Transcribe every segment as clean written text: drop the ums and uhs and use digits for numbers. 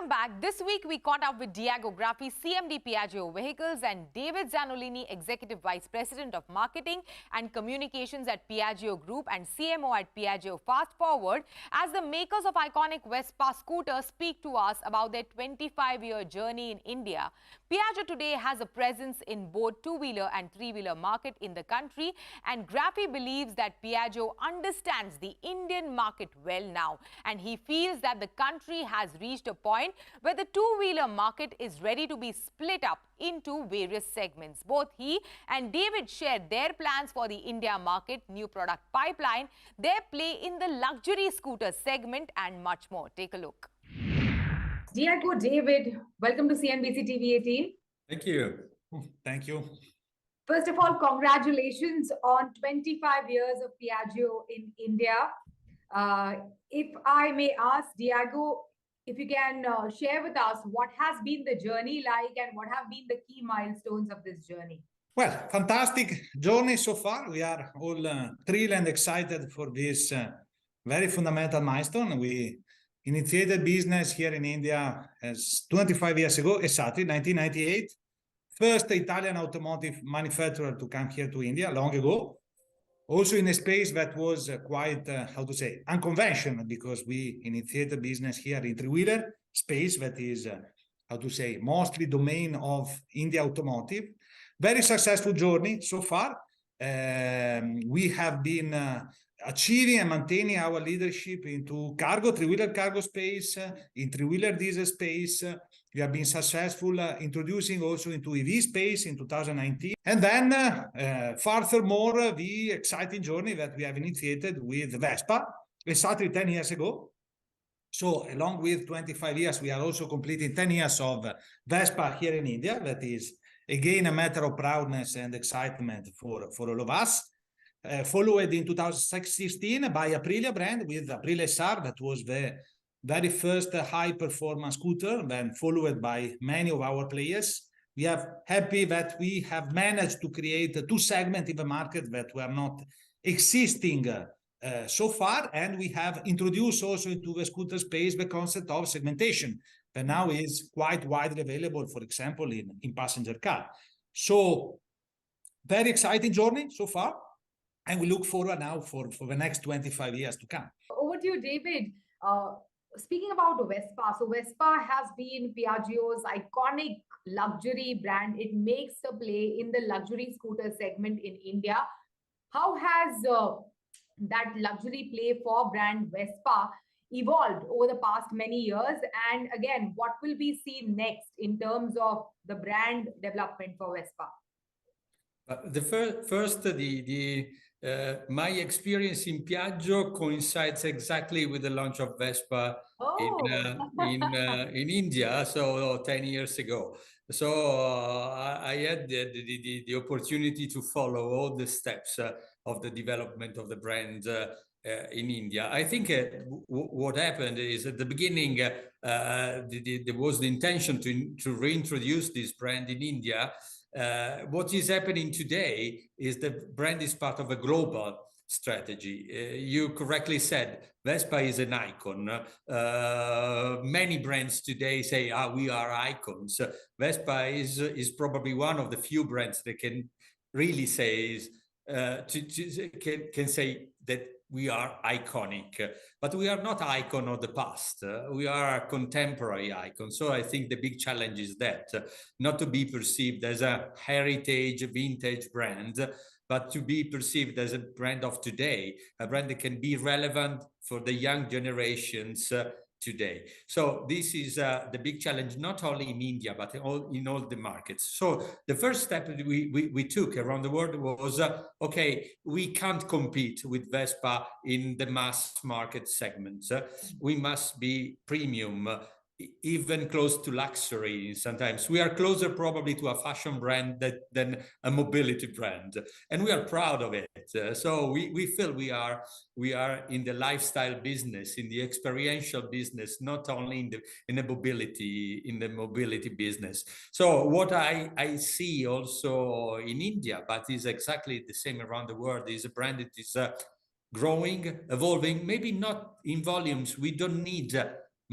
Welcome back. This week we caught up with Diego Graffi, CMD Piaggio Vehicles, and David Zanolini, Executive Vice President of Marketing and Communications at Piaggio Group and CMO at Piaggio Fast Forward, as the makers of iconic Vespa scooters speak to us about their 25-year journey in India. Piaggio today has a presence in both two-wheeler and three-wheeler market in the country, and Graffi believes that Piaggio understands the Indian market well now, and he feels that the country has reached a point where the two-wheeler market is ready to be split up into various segments. Both he and David shared their plans for the India market, new product pipeline, their play in the luxury scooter segment, and much more. Take a look. Diego, David, welcome to CNBC-TV18. Thank you. Thank you. First of all, congratulations on 25 years of Piaggio in India. If I may ask, Diego, if you can share with us what has been the journey like and what have been the key milestones of this journey? Well, fantastic journey so far. We are all thrilled and excited for this very fundamental milestone. We initiated business here in India as 25 years ago, exactly 1998. First Italian automotive manufacturer to come here to India long ago. Also in a space that was quite, how to say, unconventional, because we initiated business here in three-wheeler space that is, how to say, mostly domain of India automotive. Very successful journey so far. We have been achieving and maintaining our leadership into cargo, three-wheeler cargo space, in three-wheeler diesel space. We have been successful introducing also into EV space in 2019. And then furthermore, the exciting journey that we have initiated with Vespa, exactly 10 years ago. So along with 25 years, we are also completing 10 years of Vespa here in India. That is, again, a matter of proudness and excitement for all of us. Followed in 2016 by Aprilia brand with Aprilia SR, that was the very first high-performance scooter, then followed by many of our players. We are happy that we have managed to create two segments in the market that were not existing so far, and we have introduced also into the scooter space the concept of segmentation, that now is quite widely available, for example, in passenger car. So, very exciting journey so far, and we look forward now for the next 25 years to come. Over to you, David. Speaking about Vespa, so Vespa has been Piaggio's iconic luxury brand. It makes a play in the luxury scooter segment in India. How has that luxury play for brand Vespa evolved over the past many years? And again, what will be seen next in terms of the brand development for Vespa? My experience in Piaggio coincides exactly with the launch of Vespa in India, so 10 years ago. So I had the opportunity to follow all the steps of the development of the brand in India. I think what happened is at the beginning, there was the intention to reintroduce this brand in India. What is happening today is the brand is part of a global strategy. You correctly said Vespa is an icon. Many brands today say, we are icons. Vespa is probably one of the few brands that can really say can say that we are iconic, but we are not icon of the past. We are a contemporary icon. So I think the big challenge is that not to be perceived as a heritage, vintage brand, but to be perceived as a brand of today, a brand that can be relevant for the young generations today. So this is the big challenge, not only in India, but in all the markets. So the first step that we took around the world was, okay, we can't compete with Vespa in the mass market segments. We must be premium, even close to luxury. Sometimes we are closer probably to a fashion brand than a mobility brand, and we are proud of it. So we feel we are in the lifestyle business, in the experiential business, not only in the mobility business. So what I see also in India, but is exactly the same around the world, is a brand that is growing, evolving, maybe not in volumes. We don't need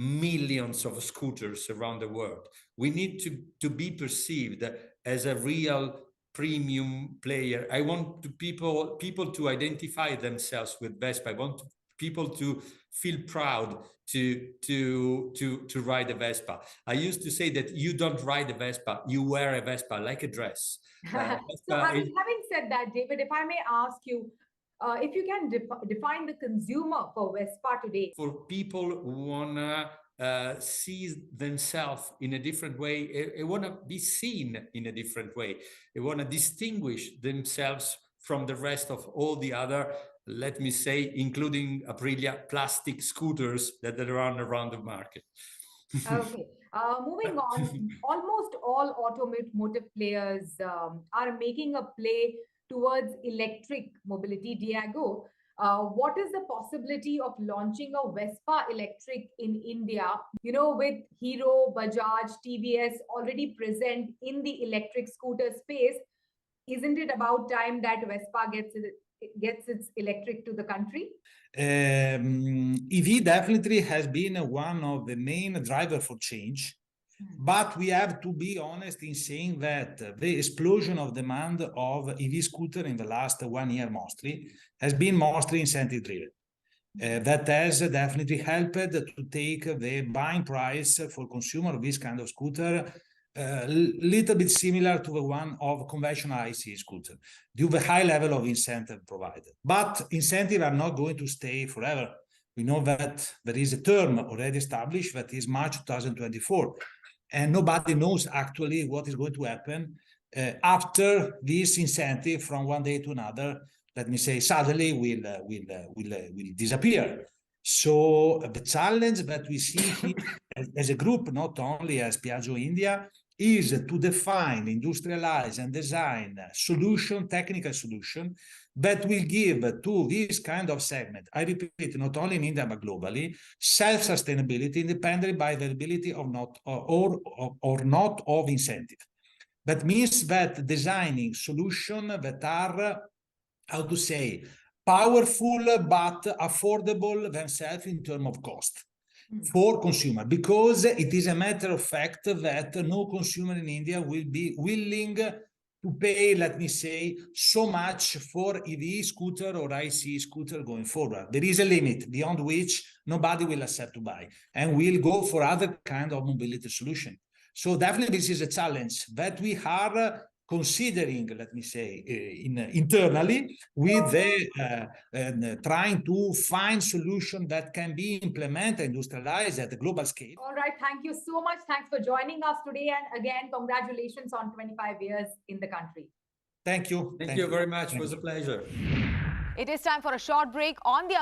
millions of scooters around the world. We need to be perceived as a real premium player. I want people to identify themselves with Vespa. I want people to feel proud to ride a Vespa. I used to say that you don't ride a Vespa, you wear a Vespa like a dress. So having said that, David, if I may ask you, if you can define the consumer for Vespa today. For people who wanna see themselves in a different way, they wanna be seen in a different way. They wanna distinguish themselves from the rest of all the other, let me say, including Aprilia plastic scooters that are around the market. Okay, moving on, almost all automotive players are making a play towards electric mobility. Diego, what is the possibility of launching a Vespa electric in India? You know, with Hero, Bajaj, TVS already present in the electric scooter space, isn't it about time that Vespa gets its electric to the country? EV definitely has been one of the main drivers for change, but we have to be honest in saying that the explosion of demand of EV scooter in the last 1 year mostly has been mostly incentive driven. That has definitely helped to take the buying price for consumer of this kind of scooter little bit similar to the one of conventional ICE scooter due to the high level of incentive provided. But incentives are not going to stay forever. We know that there is a term already established that is March 2024, and nobody knows actually what is going to happen after this incentive from one day to another, let me say, suddenly will disappear. So the challenge that we see here as a group, not only as Piaggio India, is to define, industrialize, and design solution, technical solution that will give to this kind of segment, I repeat, not only in India but globally, self-sustainability independent by availability of not of incentive. That means that designing solutions that are, how to say, powerful but affordable themselves in terms of cost for consumer, because it is a matter of fact that no consumer in India will be willing to pay, let me say, so much for EV scooter or IC scooter going forward. There is a limit beyond which nobody will accept to buy and will go for other kind of mobility solution. So definitely this is a challenge that we are considering, let me say, internally with the trying to find solution that can be implemented, industrialized at a global scale. All right, thank you so much. Thanks for joining us today. And again, congratulations on 25 years in the country. Thank you. Thank you very much. It was a pleasure. It is time for a short break on the